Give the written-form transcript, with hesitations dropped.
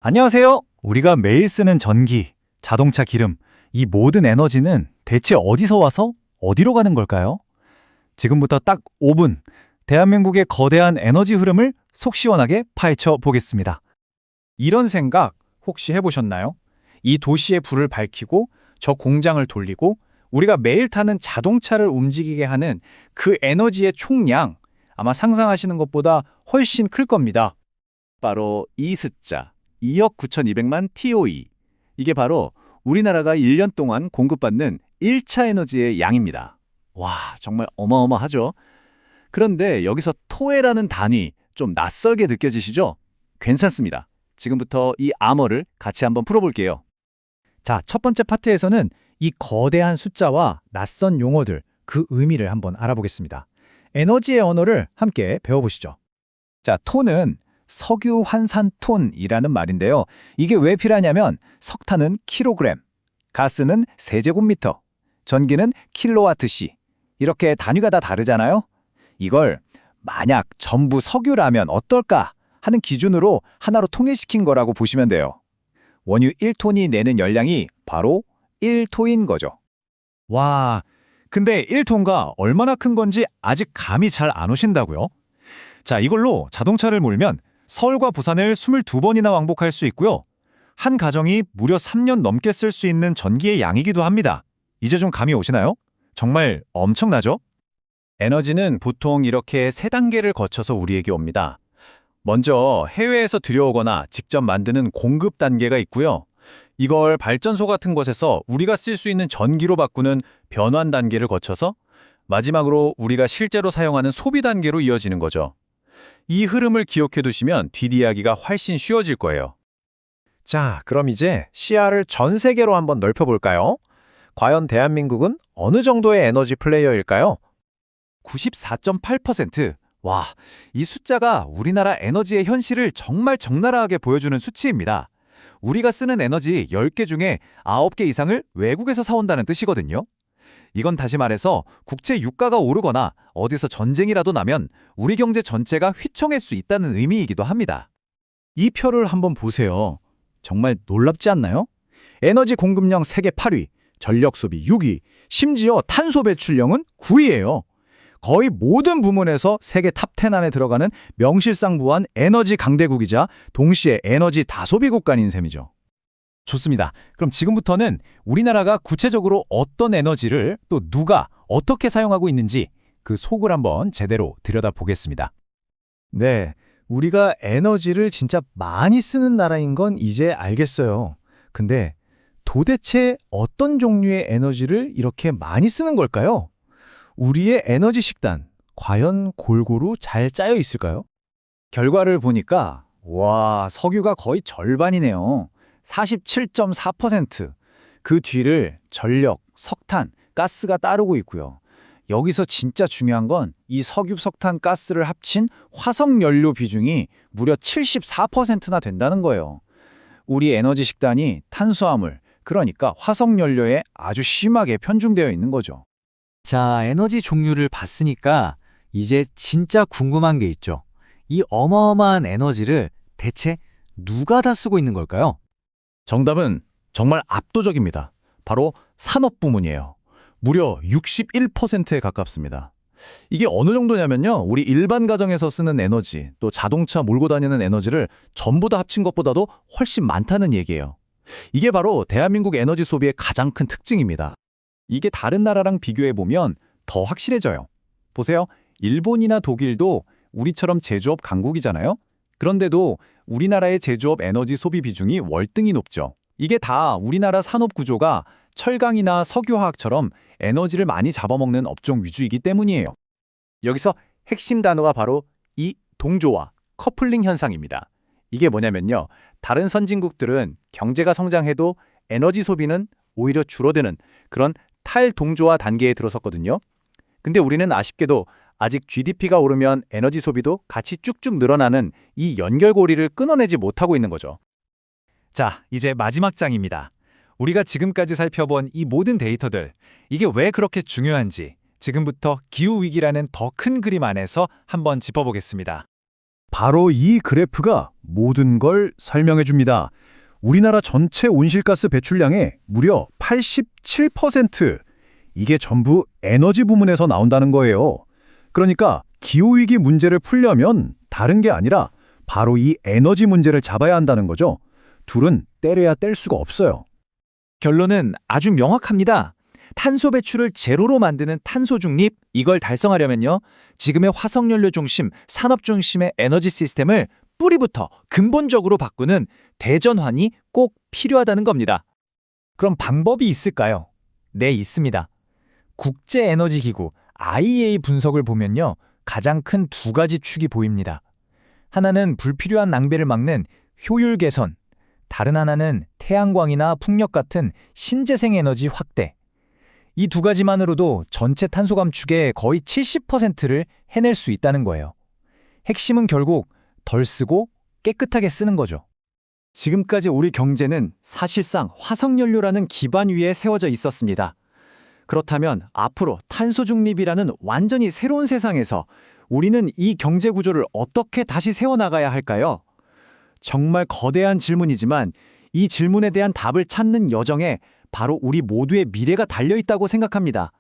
안녕하세요. 우리가 매일 쓰는 전기, 자동차 기름, 이 모든 에너지는 대체 어디서 와서 어디로 가는 걸까요? 지금부터 딱 5분, 대한민국의 거대한 에너지 흐름을 속 시원하게 파헤쳐 보겠습니다. 이런 생각 혹시 해보셨나요? 이 도시의 불을 밝히고 저 공장을 돌리고 우리가 매일 타는 자동차를 움직이게 하는 그 에너지의 총량, 아마 상상하시는 것보다 훨씬 클 겁니다. 바로 이 숫자 2억 9,200만 TOE. 이게 바로 우리나라가 1년 동안 공급받는 1차 에너지의 양입니다. 와, 정말 어마어마하죠? 그런데 여기서 토해라는 단위 좀 낯설게 느껴지시죠? 괜찮습니다. 지금부터 이 암호를 같이 한번 풀어볼게요. 자, 첫 번째 파트에서는 이 거대한 숫자와 낯선 용어들, 그 의미를 한번 알아보겠습니다. 에너지의 언어를 함께 배워보시죠. 자, 톤은 석유 환산 톤이라는 말인데요. 이게 왜 필요하냐면 석탄은 킬로그램, 가스는 세제곱미터, 전기는 킬로와트시. 이렇게 단위가 다 다르잖아요. 이걸 만약 전부 석유라면 어떨까 하는 기준으로 하나로 통일시킨 거라고 보시면 돼요. 원유 1톤이 내는 열량이 바로 1토인 거죠. 와, 근데 1톤가 얼마나 큰 건지 아직 감이 잘 안 오신다고요? 자, 이걸로 자동차를 몰면 서울과 부산을 22번이나 왕복할 수 있고요. 한 가정이 무려 3년 넘게 쓸 수 있는 전기의 양이기도 합니다. 이제 좀 감이 오시나요? 정말 엄청나죠? 에너지는 보통 이렇게 세 단계를 거쳐서 우리에게 옵니다. 먼저 해외에서 들여오거나 직접 만드는 공급 단계가 있고요. 이걸 발전소 같은 곳에서 우리가 쓸 수 있는 전기로 바꾸는 변환 단계를 거쳐서 마지막으로 우리가 실제로 사용하는 소비 단계로 이어지는 거죠. 이 흐름을 기억해 두시면 뒷이야기가 훨씬 쉬워질 거예요. 자, 그럼 이제 시야를 전 세계로 한번 넓혀볼까요? 과연 대한민국은 어느 정도의 에너지 플레이어일까요? 94.8%. 와, 이 숫자가 우리나라 에너지의 현실을 정말 적나라하게 보여주는 수치입니다. 우리가 쓰는 에너지 10개 중에 9개 이상을 외국에서 사온다는 뜻이거든요. 이건 다시 말해서 국제 유가가 오르거나 어디서 전쟁이라도 나면 우리 경제 전체가 휘청할 수 있다는 의미이기도 합니다. 이 표를 한번 보세요. 정말 놀랍지 않나요? 에너지 공급량 세계 8위, 전력 소비 6위, 심지어 탄소 배출량은 9위예요. 거의 모든 부문에서 세계 탑10 안에 들어가는 명실상부한 에너지 강대국이자 동시에 에너지 다소비 국가인 셈이죠. 좋습니다. 그럼 지금부터는 우리나라가 구체적으로 어떤 에너지를 또 누가 어떻게 사용하고 있는지 그 속을 한번 제대로 들여다보겠습니다. 네, 우리가 에너지를 진짜 많이 쓰는 나라인 건 이제 알겠어요. 근데 도대체 어떤 종류의 에너지를 이렇게 많이 쓰는 걸까요? 우리의 에너지 식단, 과연 골고루 잘 짜여 있을까요? 결과를 보니까 와, 석유가 거의 절반이네요. 47.4%. 그 뒤를 전력, 석탄, 가스가 따르고 있고요. 여기서 진짜 중요한 건 이 석유, 석탄, 가스를 합친 화석연료 비중이 무려 74%나 된다는 거예요. 우리 에너지 식단이 탄수화물, 그러니까 화석연료에 아주 심하게 편중되어 있는 거죠. 자, 에너지 종류를 봤으니까 이제 진짜 궁금한 게 있죠. 이 어마어마한 에너지를 대체 누가 다 쓰고 있는 걸까요? 정답은 정말 압도적입니다. 바로 산업 부문이에요. 무려 61%에 가깝습니다. 이게 어느 정도냐면요. 우리 일반 가정에서 쓰는 에너지, 또 자동차 몰고 다니는 에너지를 전부 다 합친 것보다도 훨씬 많다는 얘기예요. 이게 바로 대한민국 에너지 소비의 가장 큰 특징입니다. 이게 다른 나라랑 비교해보면 더 확실해져요. 보세요. 일본이나 독일도 우리처럼 제조업 강국이잖아요. 그런데도 우리나라의 제조업 에너지 소비 비중이 월등히 높죠. 이게 다 우리나라 산업 구조가 철강이나 석유화학처럼 에너지를 많이 잡아먹는 업종 위주이기 때문이에요. 여기서 핵심 단어가 바로 이 동조화, 커플링 현상입니다. 이게 뭐냐면요. 다른 선진국들은 경제가 성장해도 에너지 소비는 오히려 줄어드는 그런 탈동조화 단계에 들어섰거든요. 근데 우리는 아쉽게도 아직 GDP가 오르면 에너지 소비도 같이 쭉쭉 늘어나는 이 연결고리를 끊어내지 못하고 있는 거죠. 자, 이제 마지막 장입니다. 우리가 지금까지 살펴본 이 모든 데이터들, 이게 왜 그렇게 중요한지 지금부터 기후위기라는 더 큰 그림 안에서 한번 짚어보겠습니다. 바로 이 그래프가 모든 걸 설명해 줍니다. 우리나라 전체 온실가스 배출량의 무려 87%. 이게 전부 에너지 부문에서 나온다는 거예요. 그러니까 기후위기 문제를 풀려면 다른 게 아니라 바로 이 에너지 문제를 잡아야 한다는 거죠. 둘은 떼려야 뗄 수가 없어요. 결론은 아주 명확합니다. 탄소 배출을 제로로 만드는 탄소 중립, 이걸 달성하려면요. 지금의 화석연료 중심, 산업 중심의 에너지 시스템을 뿌리부터 근본적으로 바꾸는 대전환이 꼭 필요하다는 겁니다. 그럼 방법이 있을까요? 네, 있습니다. 국제에너지기구 IEA 분석을 보면요. 가장 큰 두 가지 축이 보입니다. 하나는 불필요한 낭비를 막는 효율 개선, 다른 하나는 태양광이나 풍력 같은 신재생 에너지 확대. 이 두 가지만으로도 전체 탄소 감축의 거의 70%를 해낼 수 있다는 거예요. 핵심은 결국 덜 쓰고 깨끗하게 쓰는 거죠. 지금까지 우리 경제는 사실상 화석연료라는 기반 위에 세워져 있었습니다. 그렇다면 앞으로 탄소 중립이라는 완전히 새로운 세상에서 우리는 이 경제 구조를 어떻게 다시 세워나가야 할까요? 정말 거대한 질문이지만 이 질문에 대한 답을 찾는 여정에 바로 우리 모두의 미래가 달려 있다고 생각합니다.